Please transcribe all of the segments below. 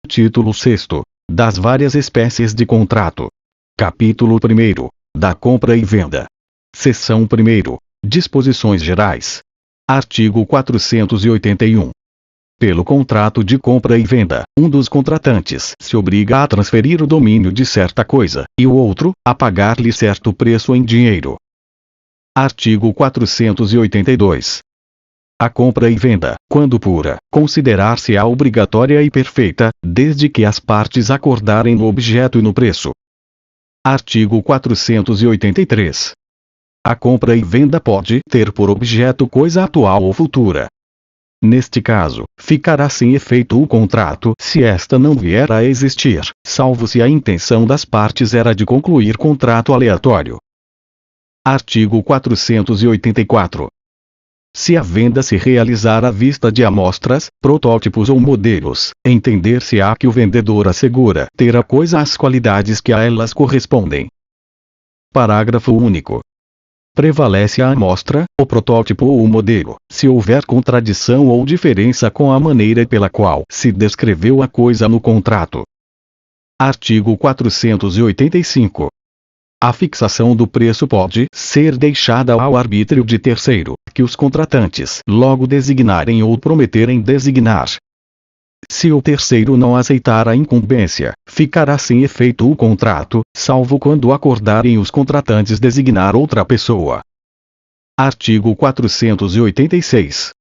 Título 6º. Das várias espécies de contrato. Capítulo 1º. Da compra e venda. Seção 1º. Disposições gerais. Artigo 481. Pelo contrato de compra e venda, um dos contratantes se obriga a transferir o domínio de certa coisa, e o outro, a pagar-lhe certo preço em dinheiro. Artigo 482. A compra e venda, quando pura, considerar-se-á obrigatória e perfeita, desde que as partes acordarem no objeto e no preço. Artigo 483. A compra e venda pode ter por objeto coisa atual ou futura. Neste caso, ficará sem efeito o contrato se esta não vier a existir, salvo se a intenção das partes era de concluir contrato aleatório. Artigo 484. Se a venda se realizar à vista de amostras, protótipos ou modelos, entender-se-á que o vendedor assegura ter a coisa as qualidades que a elas correspondem. Parágrafo único. Prevalece a amostra, o protótipo ou o modelo, se houver contradição ou diferença com a maneira pela qual se descreveu a coisa no contrato. Artigo 485. A fixação do preço pode ser deixada ao arbítrio de terceiro, que os contratantes logo designarem ou prometerem designar. Se o terceiro não aceitar a incumbência, ficará sem efeito o contrato, salvo quando acordarem os contratantes designar outra pessoa. Artigo 486.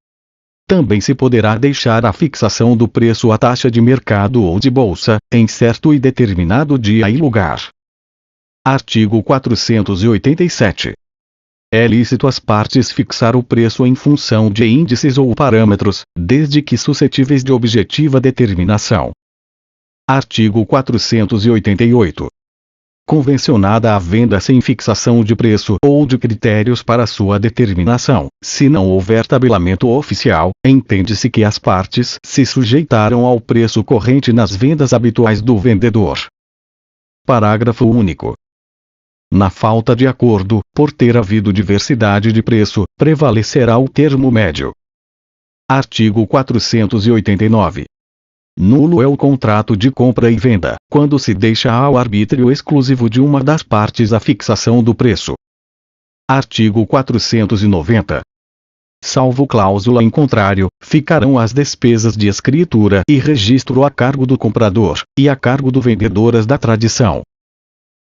Também se poderá deixar a fixação do preço à taxa de mercado ou de bolsa, em certo e determinado dia e lugar. Artigo 487. É lícito às partes fixar o preço em função de índices ou parâmetros, desde que suscetíveis de objetiva determinação. Artigo 488. Convencionada a venda sem fixação de preço ou de critérios para sua determinação, se não houver tabelamento oficial, entende-se que as partes se sujeitaram ao preço corrente nas vendas habituais do vendedor. Parágrafo único. Na falta de acordo, por ter havido diversidade de preço, prevalecerá o termo médio. Artigo 489. Nulo é o contrato de compra e venda, quando se deixa ao arbítrio exclusivo de uma das partes a fixação do preço. Artigo 490. Salvo cláusula em contrário, ficarão as despesas de escritura e registro a cargo do comprador, e a cargo do vendedor as da tradição.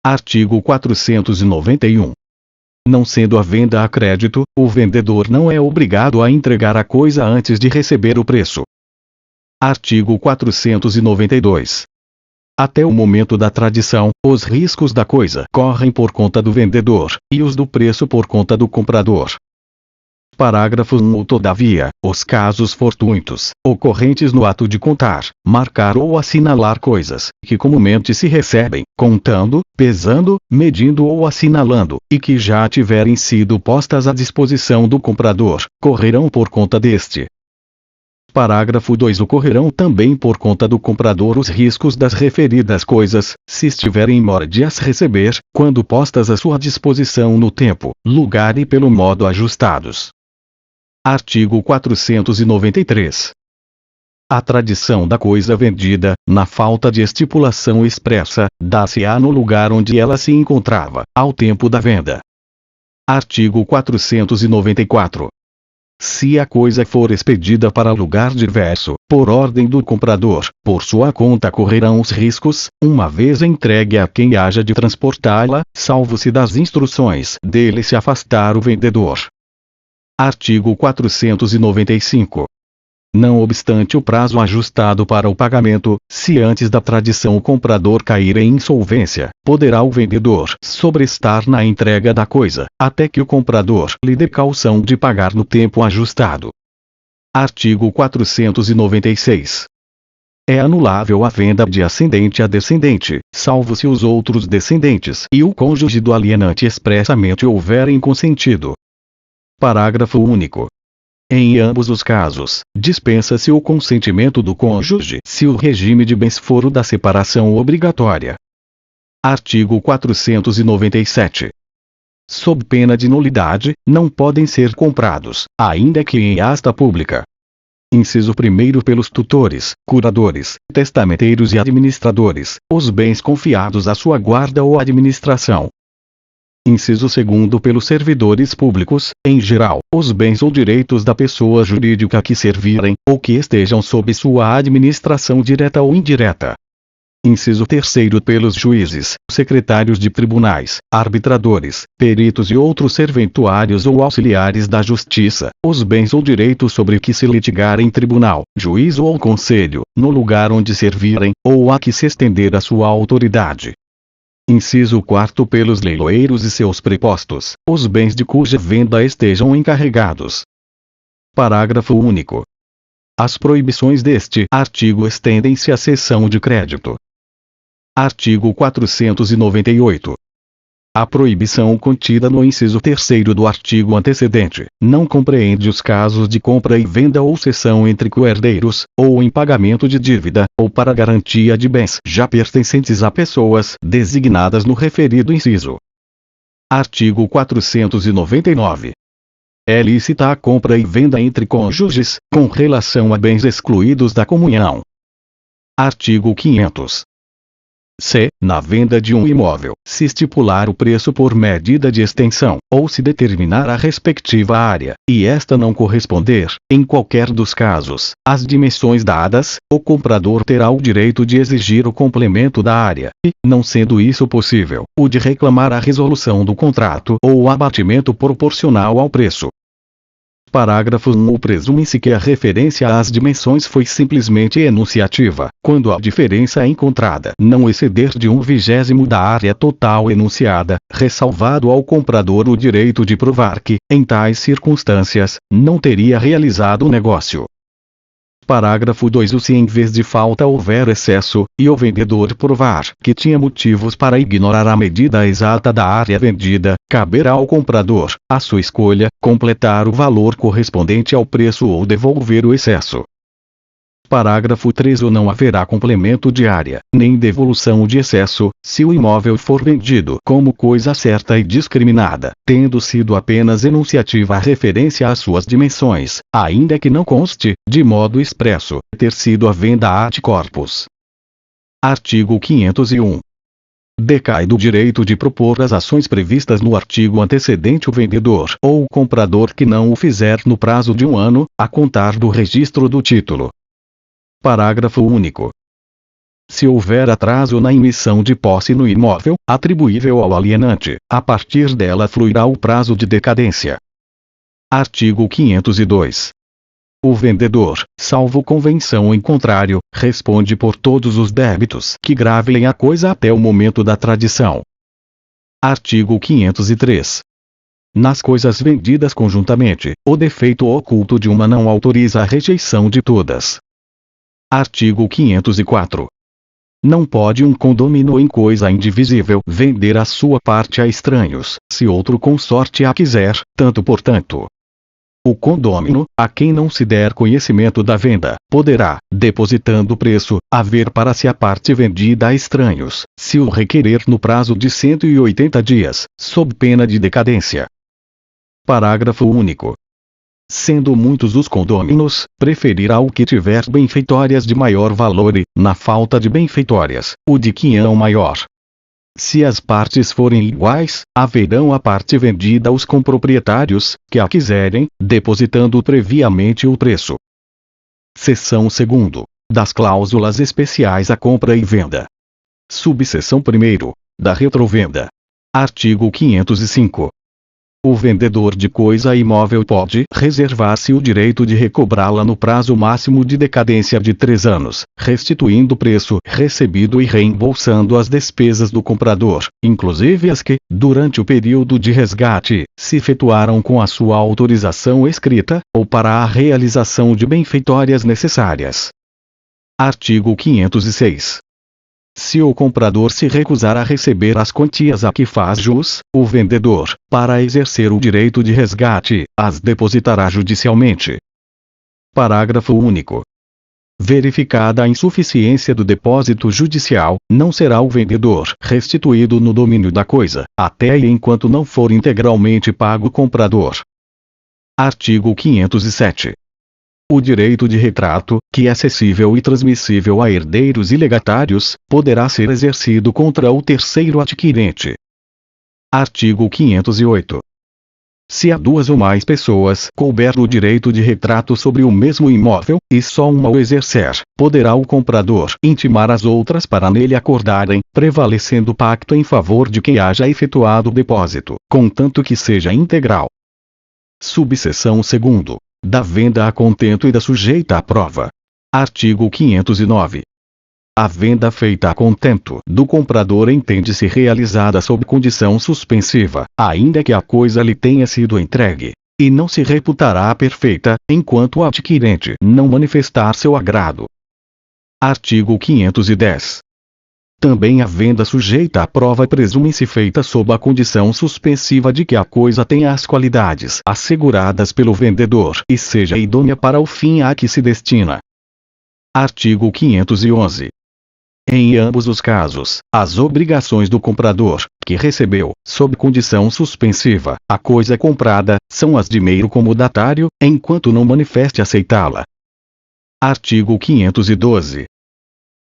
Artigo 491. Não sendo a venda a crédito, o vendedor não é obrigado a entregar a coisa antes de receber o preço. Artigo 492. Até o momento da tradição, os riscos da coisa correm por conta do vendedor, e os do preço por conta do comprador. Parágrafo 1. Todavia, os casos fortuitos, ocorrentes no ato de contar, marcar ou assinalar coisas, que comumente se recebem, contando, pesando, medindo ou assinalando, e que já tiverem sido postas à disposição do comprador, correrão por conta deste. Parágrafo 2. Ocorrerão também por conta do comprador os riscos das referidas coisas, se estiverem em mora de as receber, quando postas à sua disposição no tempo, lugar e pelo modo ajustados. Artigo 493. A tradição da coisa vendida, na falta de estipulação expressa, dá-se-á no lugar onde ela se encontrava, ao tempo da venda. Artigo 494. Se a coisa for expedida para lugar diverso, por ordem do comprador, por sua conta correrão os riscos, uma vez entregue a quem haja de transportá-la, salvo-se das instruções dele se afastar o vendedor. Artigo 495. Não obstante o prazo ajustado para o pagamento, se antes da tradição o comprador cair em insolvência, poderá o vendedor sobrestar na entrega da coisa, até que o comprador lhe dê caução de pagar no tempo ajustado. Artigo 496. É anulável a venda de ascendente a descendente, salvo se os outros descendentes e o cônjuge do alienante expressamente houverem consentido. Parágrafo único. Em ambos os casos, dispensa-se o consentimento do cônjuge se o regime de bens for o da separação obrigatória. Artigo 497. Sob pena de nulidade, não podem ser comprados, ainda que em asta pública. Inciso 1º pelos tutores, curadores, testamenteiros e administradores, os bens confiados à sua guarda ou administração. Inciso 2º pelos servidores públicos, em geral, os bens ou direitos da pessoa jurídica que servirem, ou que estejam sob sua administração direta ou indireta. Inciso 3º pelos juízes, secretários de tribunais, arbitradores, peritos e outros serventuários ou auxiliares da justiça, os bens ou direitos sobre que se litigar em tribunal, juízo ou conselho, no lugar onde servirem, ou a que se estender a sua autoridade. Inciso 4º pelos leiloeiros e seus prepostos, os bens de cuja venda estejam encarregados. Parágrafo único. As proibições deste artigo estendem-se à seção de crédito. Artigo 498. A proibição contida no inciso 3º do artigo antecedente não compreende os casos de compra e venda ou cessão entre coerdeiros, ou em pagamento de dívida, ou para garantia de bens já pertencentes a pessoas designadas no referido inciso. Artigo 499. É lícita a compra e venda entre cônjuges, com relação a bens excluídos da comunhão. Artigo 500. Se, na venda de um imóvel, se estipular o preço por medida de extensão, ou se determinar a respectiva área, e esta não corresponder, em qualquer dos casos, às dimensões dadas, o comprador terá o direito de exigir o complemento da área, e, não sendo isso possível, o de reclamar a resolução do contrato ou o abatimento proporcional ao preço. Parágrafo 1. Presume-se que a referência às dimensões foi simplesmente enunciativa, quando a diferença encontrada não exceder de 1/20 da área total enunciada, ressalvado ao comprador o direito de provar que, em tais circunstâncias, não teria realizado o negócio. Parágrafo 2. Se em vez de falta houver excesso, e o vendedor provar que tinha motivos para ignorar a medida exata da área vendida, caberá ao comprador, à sua escolha, completar o valor correspondente ao preço ou devolver o excesso. Parágrafo 3. Não haverá complemento de área, nem devolução de excesso, se o imóvel for vendido como coisa certa e discriminada, tendo sido apenas enunciativa a referência às suas dimensões, ainda que não conste, de modo expresso, ter sido a venda ad corpus. Artigo 501. Decai do direito de propor as ações previstas no artigo antecedente o vendedor ou o comprador que não o fizer no prazo de 1 ano, a contar do registro do título. Parágrafo único. Se houver atraso na emissão de posse no imóvel, atribuível ao alienante, a partir dela fluirá o prazo de decadência. Artigo 502. O vendedor, salvo convenção em contrário, responde por todos os débitos que gravem a coisa até o momento da tradição. Artigo 503. Nas coisas vendidas conjuntamente, o defeito oculto de uma não autoriza a rejeição de todas. Artigo 504. Não pode um condômino em coisa indivisível vender a sua parte a estranhos, se outro consorte a quiser, tanto por tanto. O condômino, a quem não se der conhecimento da venda, poderá, depositando o preço, haver para si a parte vendida a estranhos, se o requerer no prazo de 180 dias, sob pena de decadência. Parágrafo único. Sendo muitos os condôminos, preferirá o que tiver benfeitórias de maior valor e, na falta de benfeitórias, o de quinhão maior. Se as partes forem iguais, haverão a parte vendida aos comproprietários, que a quiserem, depositando previamente o preço. Seção 2ª. Das cláusulas especiais à compra e venda. Subseção 1ª. Da retrovenda. Artigo 505. O vendedor de coisa imóvel pode reservar-se o direito de recobrá-la no prazo máximo de decadência de 3 anos, restituindo o preço recebido e reembolsando as despesas do comprador, inclusive as que, durante o período de resgate, se efetuaram com a sua autorização escrita, ou para a realização de benfeitórias necessárias. Artigo 506. Se o comprador se recusar a receber as quantias a que faz jus, o vendedor, para exercer o direito de resgate, as depositará judicialmente. Parágrafo único. Verificada a insuficiência do depósito judicial, não será o vendedor restituído no domínio da coisa, até e enquanto não for integralmente pago o comprador. Artigo 507. O direito de retrato, que é cessível e transmissível a herdeiros e legatários, poderá ser exercido contra o terceiro adquirente. Artigo 508. Se a duas ou mais pessoas couber no direito de retrato sobre o mesmo imóvel, e só uma o exercer, poderá o comprador intimar as outras para nele acordarem, prevalecendo o pacto em favor de quem haja efetuado o depósito, contanto que seja integral. Subseção 2º. Da venda a contento e da sujeita à prova. Artigo 509. A venda feita a contento do comprador entende-se realizada sob condição suspensiva, ainda que a coisa lhe tenha sido entregue, e não se reputará perfeita, enquanto o adquirente não manifestar seu agrado. Artigo 510. Também a venda sujeita à prova presume-se feita sob a condição suspensiva de que a coisa tenha as qualidades asseguradas pelo vendedor e seja idônea para o fim a que se destina. Artigo 511. Em ambos os casos, as obrigações do comprador, que recebeu, sob condição suspensiva, a coisa comprada, são as de meio comodatário, enquanto não manifeste aceitá-la. Artigo 512.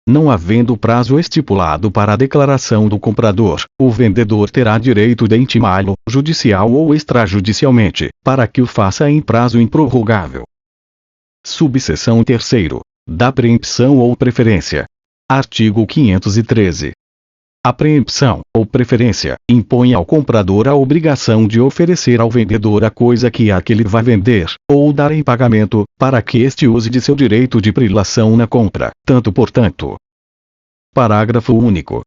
Não havendo prazo estipulado para a declaração do comprador, o vendedor terá direito de intimá-lo, judicial ou extrajudicialmente, para que o faça em prazo improrrogável. Subseção 3º. Da preempção ou preferência. Artigo 513. A preempção, ou preferência, impõe ao comprador a obrigação de oferecer ao vendedor a coisa que aquele vai vender, ou dar em pagamento, para que este use de seu direito de prelação na compra, tanto portanto. Parágrafo único.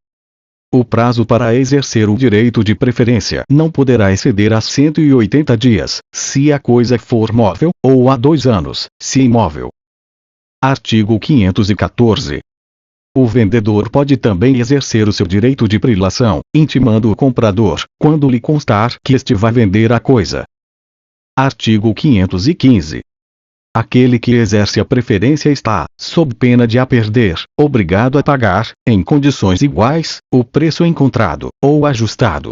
O prazo para exercer o direito de preferência não poderá exceder a 180 dias, se a coisa for móvel, ou a 2 anos, se imóvel. Artigo 514. O vendedor pode também exercer o seu direito de prelação, intimando o comprador, quando lhe constar que este vai vender a coisa. Artigo 515. Aquele que exerce a preferência está, sob pena de a perder, obrigado a pagar, em condições iguais, o preço encontrado, ou ajustado.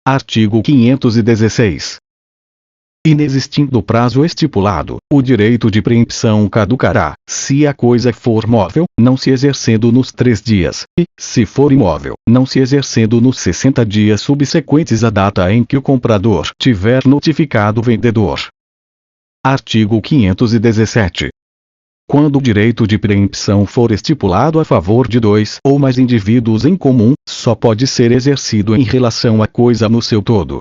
Artigo 516. Inexistindo o prazo estipulado, o direito de preempção caducará, se a coisa for móvel, não se exercendo nos 3 dias, e, se for imóvel, não se exercendo nos 60 dias subsequentes à data em que o comprador tiver notificado o vendedor. Artigo 517. Quando o direito de preempção for estipulado a favor de 2 ou mais indivíduos em comum, só pode ser exercido em relação à coisa no seu todo.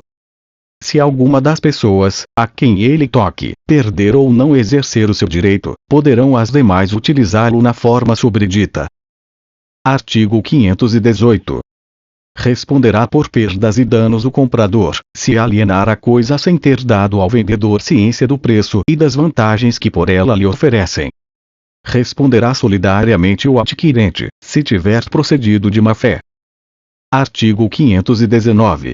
Se alguma das pessoas, a quem ele toque, perder ou não exercer o seu direito, poderão as demais utilizá-lo na forma sobredita. Artigo 518. Responderá por perdas e danos o comprador, se alienar a coisa sem ter dado ao vendedor ciência do preço e das vantagens que por ela lhe oferecem. Responderá solidariamente o adquirente, se tiver procedido de má-fé. Artigo 519.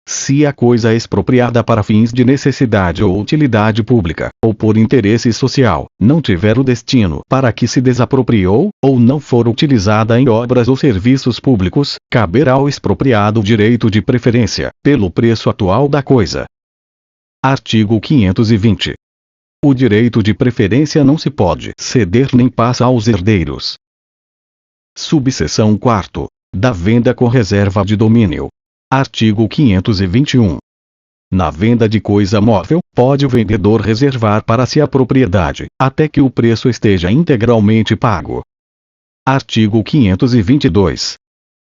Se a coisa é expropriada para fins de necessidade ou utilidade pública, ou por interesse social, não tiver o destino para que se desapropriou, ou não for utilizada em obras ou serviços públicos, caberá ao expropriado o direito de preferência, pelo preço atual da coisa. Artigo 520. O direito de preferência não se pode ceder nem passa aos herdeiros. Subseção 4º. Da venda com reserva de domínio. Artigo 521. Na venda de coisa móvel, pode o vendedor reservar para si a propriedade, até que o preço esteja integralmente pago. Artigo 522.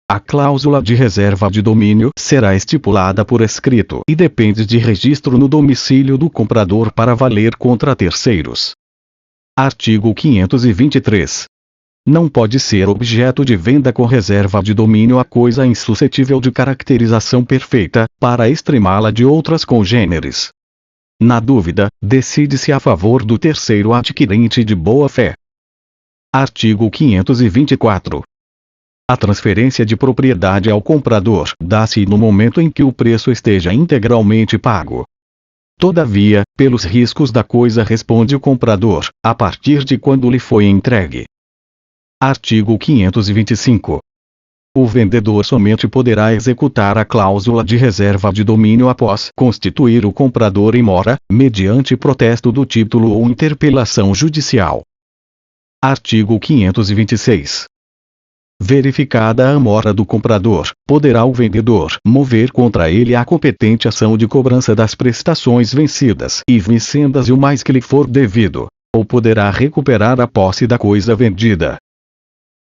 A cláusula de reserva de domínio será estipulada por escrito e depende de registro no domicílio do comprador para valer contra terceiros. Artigo 523. Não pode ser objeto de venda com reserva de domínio a coisa insuscetível de caracterização perfeita, para extremá-la de outras congêneres. Na dúvida, decide-se a favor do terceiro adquirente de boa-fé. Artigo 524. A transferência de propriedade ao comprador dá-se no momento em que o preço esteja integralmente pago. Todavia, pelos riscos da coisa responde o comprador, a partir de quando lhe foi entregue. Artigo 525. o vendedor somente poderá executar a cláusula de reserva de domínio após constituir o comprador em mora, mediante protesto do título ou interpelação judicial. Artigo 526. Verificada a mora do comprador, poderá o vendedor mover contra ele a competente ação de cobrança das prestações vencidas e vincendas e o mais que lhe for devido, ou poderá recuperar a posse da coisa vendida.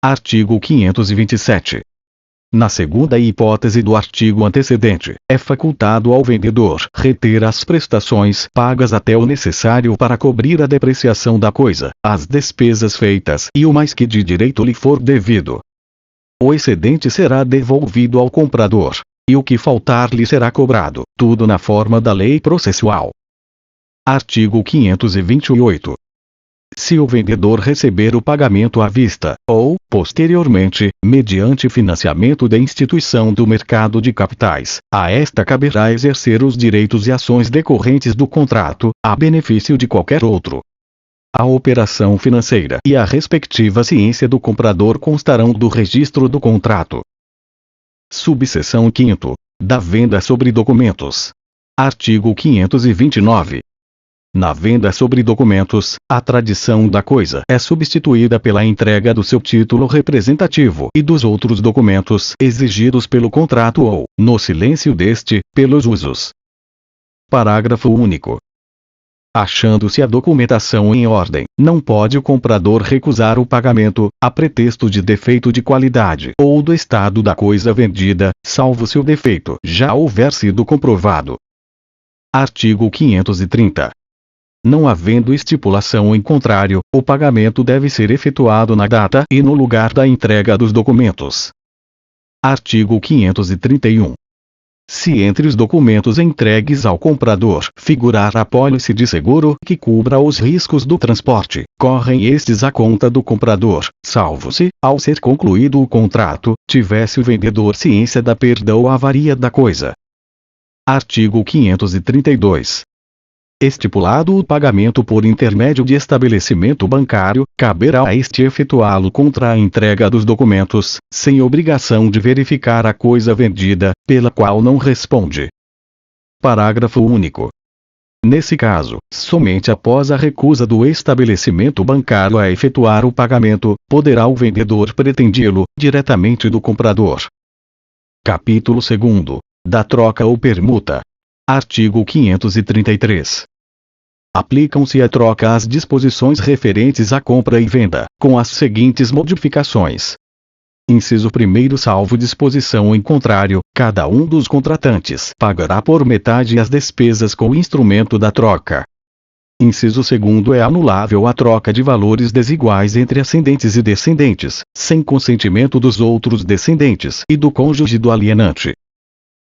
Artigo 527. Na segunda hipótese do artigo antecedente, é facultado ao vendedor reter as prestações pagas até o necessário para cobrir a depreciação da coisa, as despesas feitas e o mais que de direito lhe for devido. O excedente será devolvido ao comprador, e o que faltar lhe será cobrado, tudo na forma da lei processual. Artigo 528. Se o vendedor receber o pagamento à vista, ou, posteriormente, mediante financiamento da instituição do mercado de capitais, a esta caberá exercer os direitos e ações decorrentes do contrato, a benefício de qualquer outro. A operação financeira e a respectiva ciência do comprador constarão do registro do contrato. Subseção 5º. Da venda sobre documentos. Artigo 529. Na venda sobre documentos, a tradição da coisa é substituída pela entrega do seu título representativo e dos outros documentos exigidos pelo contrato ou, no silêncio deste, pelos usos. Parágrafo único. Achando-se a documentação em ordem, não pode o comprador recusar o pagamento, a pretexto de defeito de qualidade ou do estado da coisa vendida, salvo se o defeito já houver sido comprovado. Artigo 530. Não havendo estipulação em contrário, o pagamento deve ser efetuado na data e no lugar da entrega dos documentos. Artigo 531. Se entre os documentos entregues ao comprador figurar a pólice de seguro que cubra os riscos do transporte, correm estes à conta do comprador, salvo se, ao ser concluído o contrato, tivesse o vendedor ciência da perda ou avaria da coisa. Artigo 532. Estipulado o pagamento por intermédio de estabelecimento bancário, caberá a este efetuá-lo contra a entrega dos documentos, sem obrigação de verificar a coisa vendida, pela qual não responde. Parágrafo único. Nesse caso, somente após a recusa do estabelecimento bancário a efetuar o pagamento, poderá o vendedor pretendê-lo, diretamente do comprador. Capítulo 2º. Da troca ou permuta. Artigo 533. Aplicam-se à troca as disposições referentes à compra e venda, com as seguintes modificações. Inciso 1º. Salvo disposição em contrário, cada um dos contratantes pagará por metade as despesas com o instrumento da troca. Inciso 2º. É anulável a troca de valores desiguais entre ascendentes e descendentes, sem consentimento dos outros descendentes e do cônjuge do alienante.